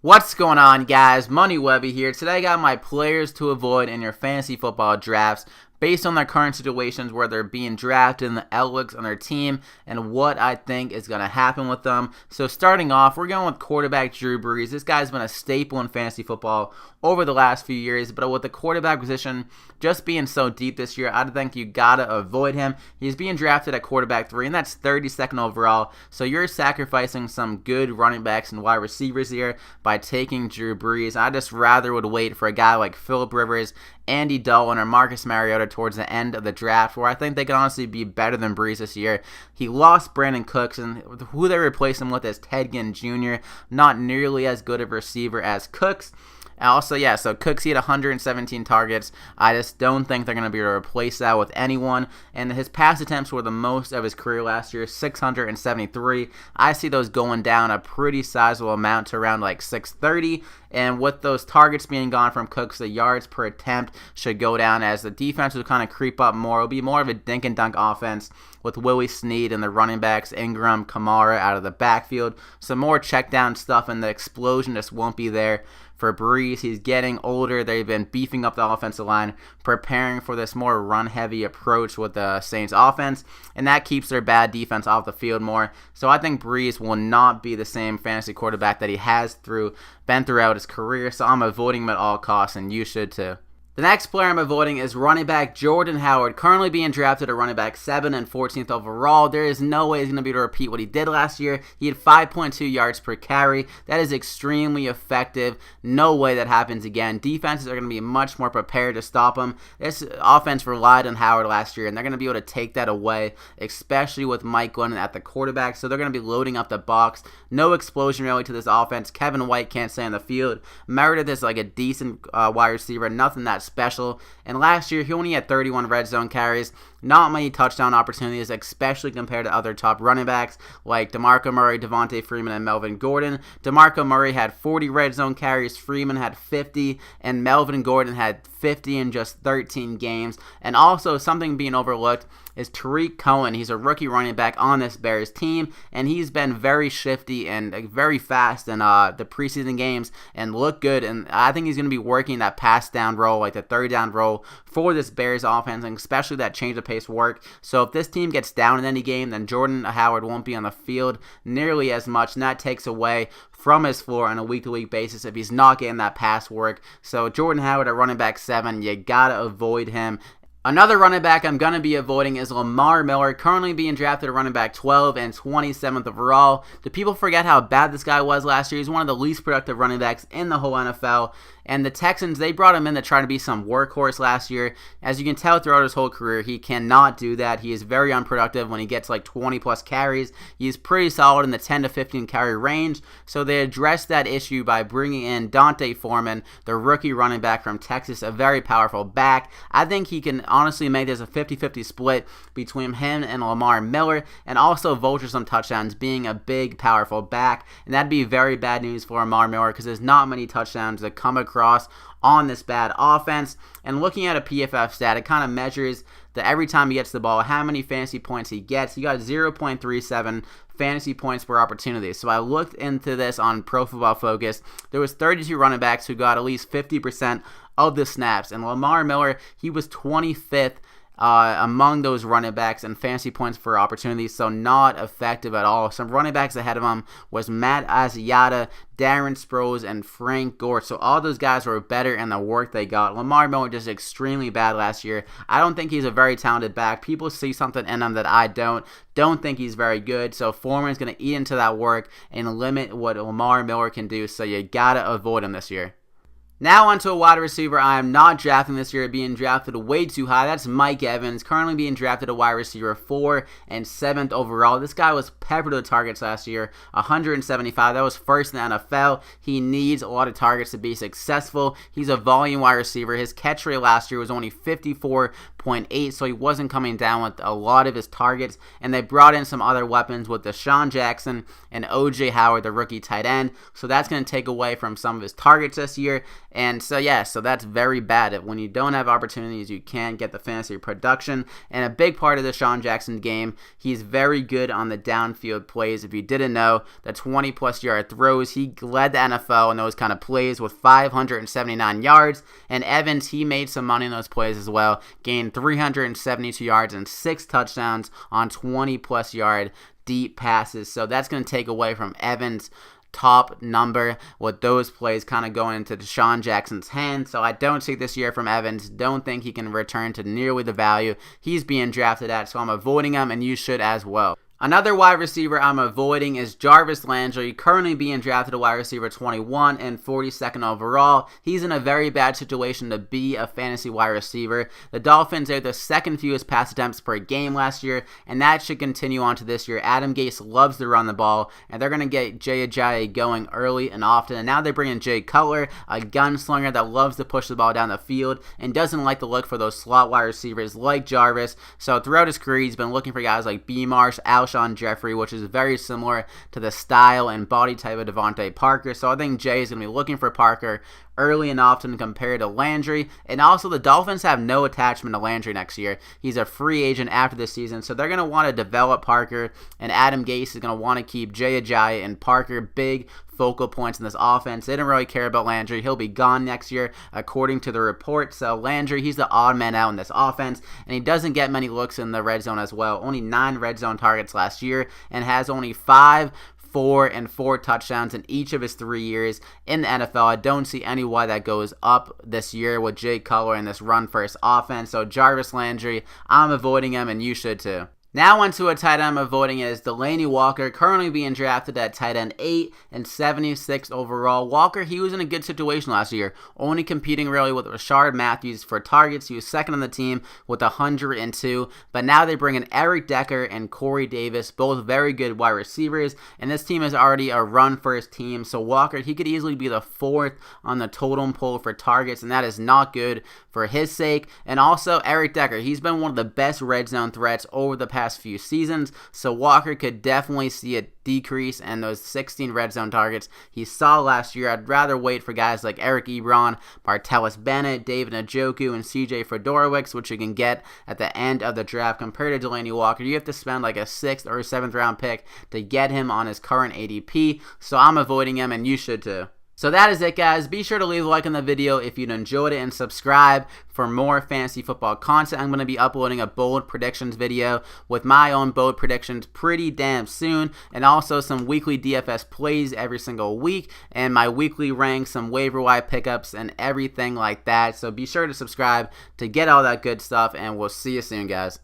What's going on, guys? Money Webby here. Today I got my players to avoid in your fantasy football drafts based on their current situations where they're being drafted and the outlooks on their team and what I think is going to happen with them. So starting off, we're going with quarterback Drew Brees. This guy's been a staple in fantasy football over the last few years, but with the quarterback position just being so deep this year, I think you got to avoid him. He's being drafted at quarterback 3, and that's 32nd overall, so you're sacrificing some good running backs and wide receivers here by taking Drew Brees. I just rather would wait for a guy like Phillip Rivers, Andy Dalton, or Marcus Mariota towards the end of the draft, where I think they can honestly be better than Brees this year. He lost Brandon Cooks, and who they replaced him with is Ted Ginn Jr., not nearly as good of a receiver as Cooks. Also, so Cooks, he had 117 targets. I just don't think they're going to be able to replace that with anyone. And his pass attempts were the most of his career last year, 673. I see those going down a pretty sizable amount to around like 630. And with those targets being gone from Cooks, the yards per attempt should go down as the defense will kind of creep up more. It'll be more of a dink and dunk offense with Willie Snead and the running backs, Ingram, Kamara out of the backfield. Some more check down stuff, and the explosion just won't be there for Brees. He's getting older. They've been beefing up the offensive line, preparing for this more run-heavy approach with the Saints offense, and that keeps their bad defense off the field more. So I think Brees will not be the same fantasy quarterback that he has been throughout his career, so I'm avoiding him at all costs, and you should too. The next player I'm avoiding is running back Jordan Howard, currently being drafted at running back 7 and 14th overall. There is no way he's going to be able to repeat what he did last year. He had 5.2 yards per carry. That is extremely effective. No way that happens again. Defenses are going to be much more prepared to stop him. This offense relied on Howard last year, and they're going to be able to take that away, especially with Mike Glennon at the quarterback. So they're going to be loading up the box. No explosion really to this offense. Kevin White can't stay on the field. Meredith is like a decent wide receiver, nothing that special. And last year, he only had 31 red zone carries. Not many touchdown opportunities, especially compared to other top running backs like DeMarco Murray, Devontae Freeman, and Melvin Gordon. DeMarco Murray had 40 red zone carries, Freeman had 50, and Melvin Gordon had 50 in just 13 games. And also, something being overlooked is Tariq Cohen. He's a rookie running back on this Bears team, and he's been very shifty and very fast in the preseason games and looked good. And I think he's going to be working that pass down role, like the third down role for this Bears offense, and especially that change of pace work. So if this team gets down in any game, then Jordan Howard won't be on the field nearly as much, and that takes away from his floor on a week-to-week basis if he's not getting that pass work. So Jordan Howard at running back 7, you gotta avoid him. Another running back I'm going to be avoiding is Lamar Miller, currently being drafted at running back 12 and 27th overall. Do people forget how bad this guy was last year? He's one of the least productive running backs in the whole NFL. And the Texans, they brought him in to try to be some workhorse last year. As you can tell throughout his whole career, he cannot do that. He is very unproductive when he gets like 20-plus carries. He's pretty solid in the 10 to 15 carry range. So they addressed that issue by bringing in Dante Foreman, the rookie running back from Texas, a very powerful back. I think he can honestly make this a 50-50 split between him and Lamar Miller, and also vulture some touchdowns, being a big, powerful back. And that'd be very bad news for Lamar Miller because there's not many touchdowns that come across on this bad offense. And looking at a PFF stat, it kind of measures that every time he gets the ball, how many fantasy points he gets. He got 0.37 fantasy points per opportunity. So I looked into this on Pro Football Focus. There was 32 running backs who got at least 50% of the snaps, and Lamar Miller, he was 25th among those running backs and fantasy points for opportunities, so not effective at all. Some running backs ahead of him was Matt Asiata, Darren Sproles, and Frank Gore. So all those guys were better in the work they got. Lamar Miller just extremely bad last year. I don't think he's a very talented back. People see something in him that I don't think he's very good. So Foreman's going to eat into that work and limit what Lamar Miller can do. So you got to avoid him this year. Now onto a wide receiver I am not drafting this year, being drafted way too high. That's Mike Evans, currently being drafted a wide receiver 4 and 7th overall. This guy was peppered with targets last year, 175. That was first in the NFL. He needs a lot of targets to be successful. He's a volume wide receiver. His catch rate last year was only 54.8, so he wasn't coming down with a lot of his targets. And they brought in some other weapons with Deshaun Jackson and O.J. Howard, the rookie tight end. So that's going to take away from some of his targets this year. And so yeah, so that's very bad. When you don't have opportunities, you can't get the fantasy production. And a big part of the Sean Jackson game, he's very good on the downfield plays. If you didn't know, the 20-plus yard throws, he led the NFL in those kind of plays with 579 yards. And Evans, he made some money in those plays as well, gained 372 yards and 6 touchdowns on 20-plus yard deep passes. So that's going to take away from Evans' top number with those plays kind of going into Deshaun Jackson's hands. So I don't see this year from Evans. Don't think he can return to nearly the value he's being drafted at. So I'm avoiding him, and you should as well. Another wide receiver I'm avoiding is Jarvis Landry, currently being drafted at wide receiver 21 and 42nd overall. He's in a very bad situation to be a fantasy wide receiver. The Dolphins had the second fewest pass attempts per game last year, and that should continue on to this year. Adam Gase loves to run the ball, and they're going to get Jay Ajayi going early and often. And now they bring in Jay Cutler, a gunslinger that loves to push the ball down the field and doesn't like to look for those slot wide receivers like Jarvis. So throughout his career, he's been looking for guys like B. Marsh, Alshon Jeffrey, which is very similar to the style and body type of Devontae Parker. So I think Jay is going to be looking for Parker early and often compared to Landry. And also the Dolphins have no attachment to Landry next year. He's a free agent after this season, so they're going to want to develop Parker, and Adam Gase is going to want to keep Jay Ajayi and Parker big focal points in this offense. They don't really care about Landry. He'll be gone next year, according to the report. So Landry, he's the odd man out in this offense, and he doesn't get many looks in the red zone as well. Only 9 red zone targets last year, and has only 5, 4, and 4 touchdowns in each of his 3 years in the NFL. I don't see any why that goes up this year with Jay Cutler in this run-first offense. So Jarvis Landry, I'm avoiding him, and you should too. Now onto a tight end I'm avoiding is Delanie Walker, currently being drafted at tight end 8 and 76th overall. Walker, he was in a good situation last year, only competing really with Rashard Matthews for targets. He was second on the team with 102, but now they bring in Eric Decker and Corey Davis, both very good wide receivers, and this team is already a run-first team, so Walker, he could easily be the 4th on the totem pole for targets, and that is not good for his sake. And also Eric Decker, he's been one of the best red zone threats over the past few seasons, so Walker could definitely see a decrease in those 16 red zone targets he saw last year. I'd rather wait for guys like Eric Ebron, Martellus Bennett, David Njoku, and CJ Fedorowicz, which you can get at the end of the draft. Compared to Delanie Walker, you have to spend like a 6th or 7th round pick to get him on his current ADP, so I'm avoiding him, and you should too. So that is it, guys. Be sure to leave a like on the video if you enjoyed it, and subscribe for more fantasy football content. I'm going to be uploading a bold predictions video with my own bold predictions pretty damn soon, and also some weekly DFS plays every single week, and my weekly ranks, some waiver wire pickups, and everything like that. So be sure to subscribe to get all that good stuff, and we'll see you soon, guys.